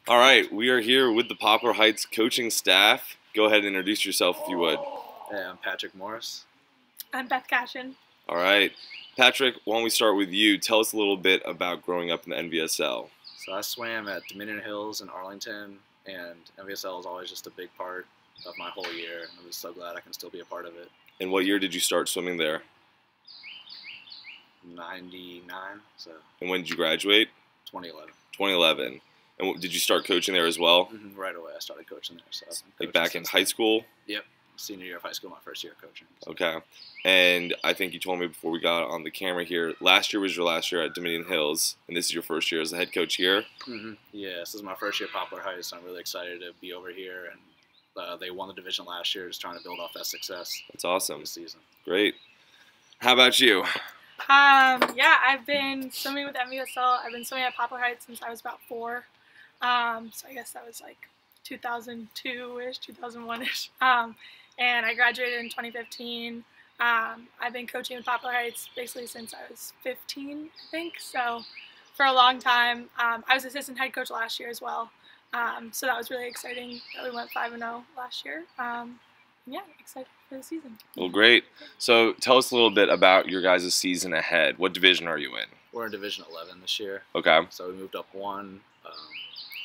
All right, we are here with the Poplar Heights coaching staff. Go ahead and introduce yourself if you would. Hey, I'm Patrick Morris. I'm Beth Cashin. All right. Patrick, why don't we start with you? Tell us a little bit about growing up in the NVSL. So I swam at Dominion Hills in Arlington, and NVSL is always just a big part of my whole year. And I'm just so glad I can still be a part of it. And what year did you start swimming there? 99, so And when did you graduate? 2011. 2011. And did you start coaching there as well? Right away I started coaching there. So Like back in high school? Yep. Senior year of high school, my first year of coaching. So. Okay. And I think you told me before we got on the camera here, last year was your last year at Dominion Hills, and this is your first year as the head coach here? Yeah, this is my first year at Poplar Heights, so I'm really excited to be over here. And they won the division last year, just trying to build off that success. That's awesome. This season. Great. How about you? Yeah, I've been swimming with NVSL. I've been swimming at Poplar Heights since I was about 4. So I guess that was like 2002-ish, 2001-ish. And I graduated in 2015. I've been coaching with Poplar Heights basically since I was 15, I think. So for a long time. I was assistant head coach last year as well. So that was really exciting that we went 5-0 last year. Yeah, excited for the season. Well, great. So tell us a little bit about your guys' season ahead. What division are you in? We're in Division 11 this year. Okay. So we moved up one.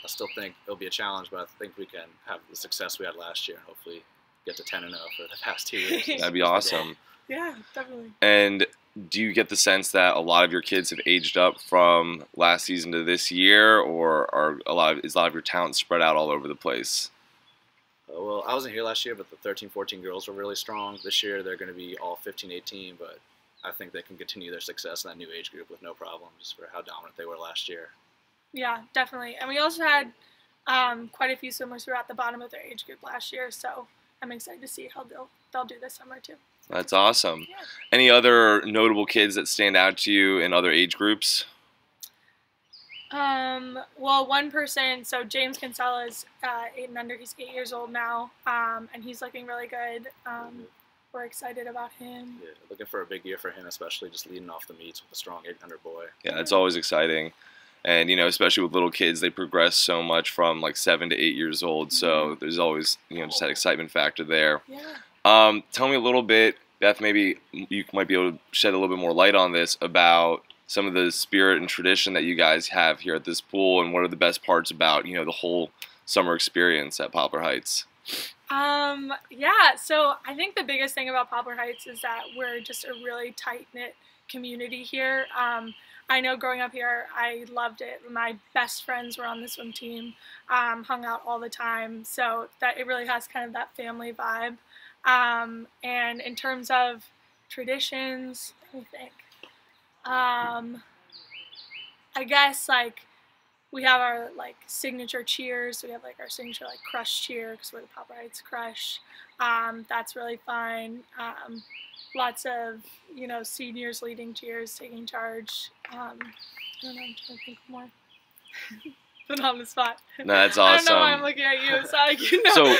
I still think it'll be a challenge, but I think we can have the success we had last year and hopefully get to 10-0 for the past 2 years. That'd be awesome. Yeah, definitely. And do you get the sense that a lot of your kids have aged up from last season to this year, or is a lot of your talent spread out all over the place? Well, I wasn't here last year, but the 13-14 girls were really strong. This year they're going to be all 15-18, but I think they can continue their success in that new age group with no problem, just for how dominant they were last year. Yeah, definitely. And we also had quite a few swimmers who were at the bottom of their age group last year, so I'm excited to see how they'll do this summer too. That's awesome. Yeah. Any other notable kids that stand out to you in other age groups? Well, one person, so James Kinsella is 8 and under. He's 8 years old now, and he's looking really good. We're excited about him. Yeah, looking for a big year for him, especially just leading off the meets with a strong 800 boy. Yeah, it's always exciting. And, especially with little kids, they progress so much from like 7 to 8 years old. So there's always, just that excitement factor there. Yeah. Tell me a little bit, Beth, maybe you might be able to shed a little bit more light on this about some of the spirit and tradition that you guys have here at this pool, and what are the best parts about, the whole summer experience at Poplar Heights? Yeah, so I think the biggest thing about Poplar Heights is that we're just a really tight-knit community here. I know growing up here, I loved it. My best friends were on the swim team, hung out all the time, so that it really has kind of that family vibe. And in terms of traditions, let me think. I guess we have our signature cheers. So we have our signature crush cheer because we're the Poplar Heights Crush. That's really fun. Lots of seniors leading cheers, taking charge. I don't know. I'm trying to think more. Put on the spot. No, that's awesome. I don't know why I'm looking at you. So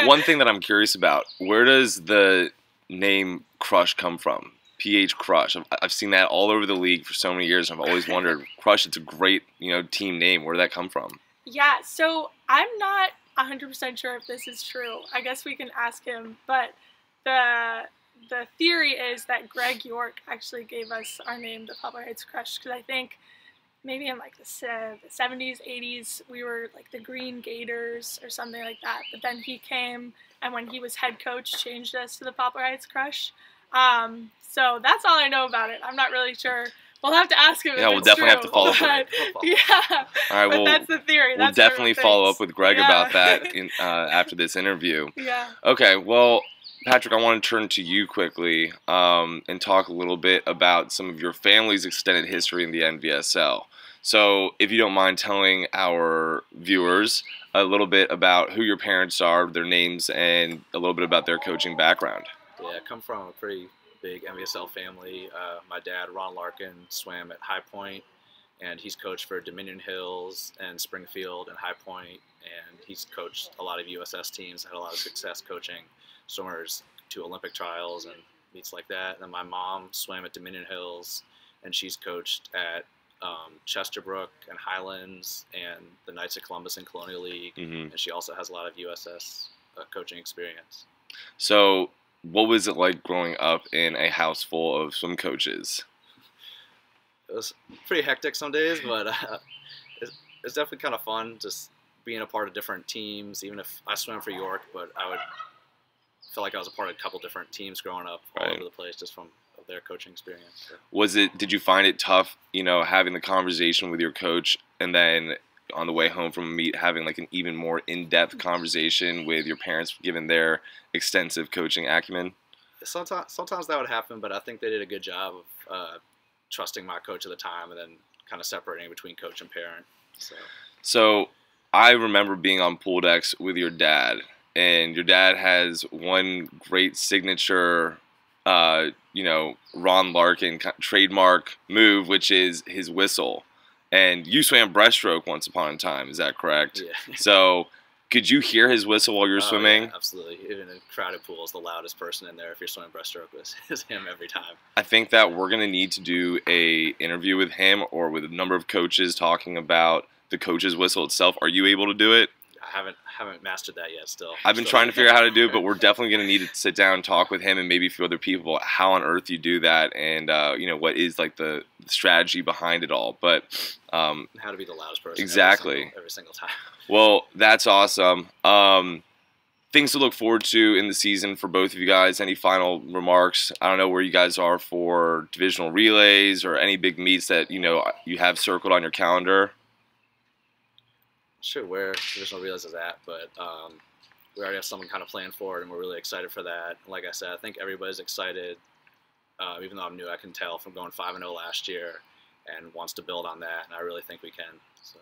one thing that I'm curious about, where does the name Crush come from? PH Crush. I've seen that all over the league for so many years. I've always wondered, Crush, it's a great, team name. Where did that come from? Yeah, so I'm not 100% sure if this is true. I guess we can ask him, but the theory is that Greg York actually gave us our name, the Poplar Heights Crush, because I think maybe in the 70s, 80s, we were the Green Gators or something like that. But then he came, and when he was head coach, changed us to the Poplar Heights Crush. So that's all I know about it. I'm not really sure. We'll have to ask him. Yeah, we'll definitely have to follow up with him. Yeah. All right, but that's the theory. We'll definitely follow up with Greg about that after this interview. Yeah. Okay, well, Patrick, I want to turn to you quickly and talk a little bit about some of your family's extended history in the NVSL. So if you don't mind telling our viewers a little bit about who your parents are, their names, and a little bit about their coaching background. Yeah, I come from a pretty big NVSL family. My dad, Ron Larkin, swam at High Point, and he's coached for Dominion Hills and Springfield and High Point, and he's coached a lot of USS teams, had a lot of success coaching swimmers to Olympic trials and meets like that. And then my mom swam at Dominion Hills, and she's coached at Chesterbrook and Highlands and the Knights of Columbus and Colonial League, Mm-hmm. and she also has a lot of USS coaching experience. So, what was it like growing up in a house full of swim coaches? It was pretty hectic some days, but it's definitely kind of fun just being a part of different teams. Even if I swam for York, but I would feel like I was a part of a couple different teams growing up all Right. over the place just from their coaching experience. So. Did you find it tough, having the conversation with your coach and then on the way home from a meet having like an even more in-depth conversation with your parents given their extensive coaching acumen? Sometimes that would happen, but I think they did a good job of trusting my coach at the time and then kind of separating between coach and parent. So I remember being on pool decks with your dad, and your dad has one great signature Ron Larkin trademark move, which is his whistle. And you swam breaststroke once upon a time, is that correct? Yeah. So could you hear his whistle while you're swimming? Yeah, absolutely. Even in crowded pools, the loudest person in there, if you're swimming breaststroke, is him every time. I think that we're going to need to do a interview with him or with a number of coaches talking about the coach's whistle itself. Are you able to do it? I haven't mastered that yet still. I've been trying to figure out how to do it, but we're definitely going to need to sit down and talk with him and maybe a few other people about how on earth you do that and, what is like the strategy behind it all. But how to be the loudest person exactly every single time. Well, that's awesome. Things to look forward to in the season for both of you guys. Any final remarks? I don't know where you guys are for divisional relays or any big meets that, you have circled on your calendar. Sure where divisional relays is at, but we already have something kind of planned for it, and we're really excited for that. Like I said, I think everybody's excited. Even though I'm new, I can tell from going 5-0 last year, and wants to build on that, and I really think we can. So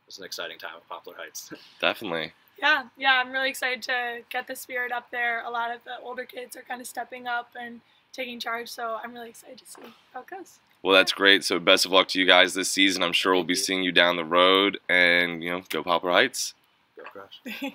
it's an exciting time at Poplar Heights. Definitely. Yeah, I'm really excited to get the spirit up there. A lot of the older kids are kind of stepping up and taking charge, so I'm really excited to see how it goes. Well, that's great. So best of luck to you guys this season. I'm sure we'll be seeing you down the road, and, go Poplar Heights. Go Crush.